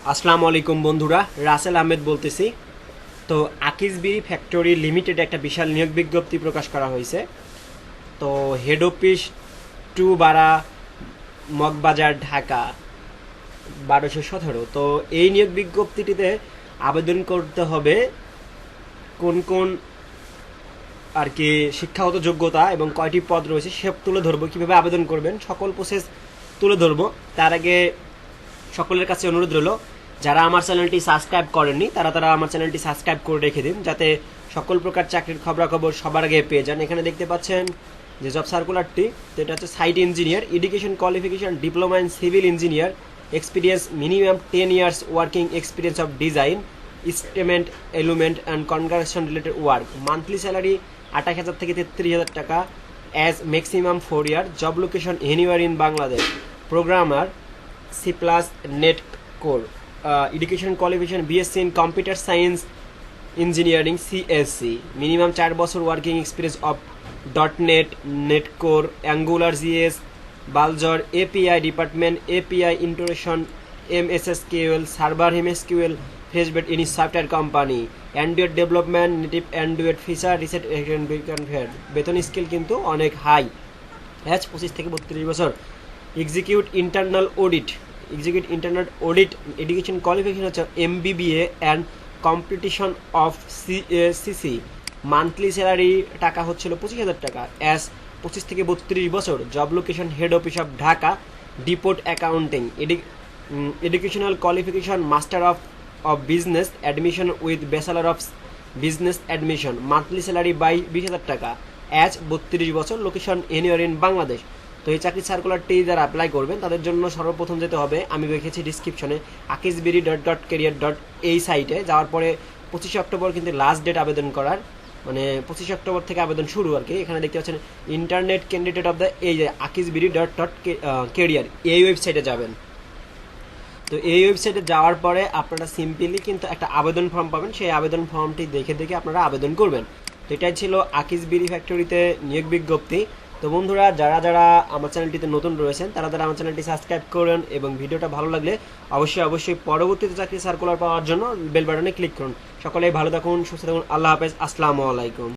আসসালামু আলাইকুম বন্ধুরা, রাসেল আহমেদ বলতেছি। তো আকিজ বিরি ফ্যাক্টরি লিমিটেড একটা বিশাল নিয়োগ বিজ্ঞপ্তি প্রকাশ করা হয়েছে। তো হেড অফিস 2 মগবাজার, ঢাকা 1217। তো এই নিয়োগ বিজ্ঞপ্তিটিতে আবেদন করতে হবে কোন কোন আর কি শিক্ষাগত যোগ্যতা এবং কয়টি পদ রয়েছে সব তুলে ধরবো, কিভাবে আবেদন করবেন সকল প্রসেস তুলে ধরবো। তার আগে সকলের কাছে অনুরোধ রইল, যারা আমার চ্যানেলটি সাবস্ক্রাইব করেননি তারা আমার চ্যানেলটি সাবস্ক্রাইব করে রেখে দিন, যাতে সকল প্রকার চাকরির খবরাখবর সবার আগে পেয়ে যান। এখানে দেখতে পাচ্ছেন যে জব সার্কুলারটি, তো এটা হচ্ছে site engineer, education qualification diploma in civil engineer, experience minimum 10 years working experience of design instrument element and construction related work. Monthly salary 28,000 থেকে 33,000 টাকা as maximum 4 year. Job location anywhere in Bangladesh. Programmer C plus net core. Education qualification BSc in computer science engineering CSC. Minimum 4 বছর working experience of .NET, net core, angular JS, বালজর, API department, API ইন্টোরেশন, MSSQL, server MSQL, ফেসবেট in software company, android development, native android feature reset. বেতন scale কিন্তু অনেক high, age 25 থেকে 32 বছর। Executive internal audit education qualification হচ্ছে MBBA and competition of CACC। Monthly salary টাকা হচ্ছিল 25,000 টাকা অ্যাজ 25 থেকে 32 বছর। Job location head office of Dhaka, deport accounting. Educational qualification master of business admission with bachelor of business admission. Monthly salary 20,000 টাকা as 32 বছর। Location anywhere in Bangladesh. তো এই চাকরির সার্কুলারটি যারা অ্যাপ্লাই করবেন তাদের জন্য সর্বপ্রথম যেতে হবে, আমি রেখেছি ডিসক্রিপশনে, akijbiri.career. এই সাইটে যাওয়ার পরে 25 অক্টোবর কিন্তু লাস্ট ডেট আবেদন করার, মানে 25 অক্টোবর থেকে আবেদন শুরু আর কি। এখানে দেখতে পাচ্ছেন ইন্টারনেট ক্যান্ডিডেট অফ দ্য এই যে akijbiri.career, এই ওয়েবসাইটে যাবেন। তো এই ওয়েবসাইটে যাওয়ার পরে আপনারা সিম্পলি কিন্তু একটা আবেদন ফর্ম পাবেন, সেই আবেদন ফর্মটি দেখে দেখে আপনারা আবেদন করবেন। তো এটাই ছিল আকিজ বিরি ফ্যাক্টরিতে নিয়োগ বিজ্ঞপ্তি। তো বন্ধুরা, যারা যারা আমার চ্যানেলটিতে নতুন রয়েছেন তারা আমার চ্যানেলটি সাবস্ক্রাইব করেন এবং ভিডিওটা ভালো লাগলে অবশ্যই পরবর্তীতে চাকরি সার্কুলার পাওয়ার জন্য বেল বাটনে ক্লিক করুন। সকলেই ভালো থাকুন, সুস্থ থাকুন। আল্লাহ হাফেজ, আসসালামু আলাইকুম।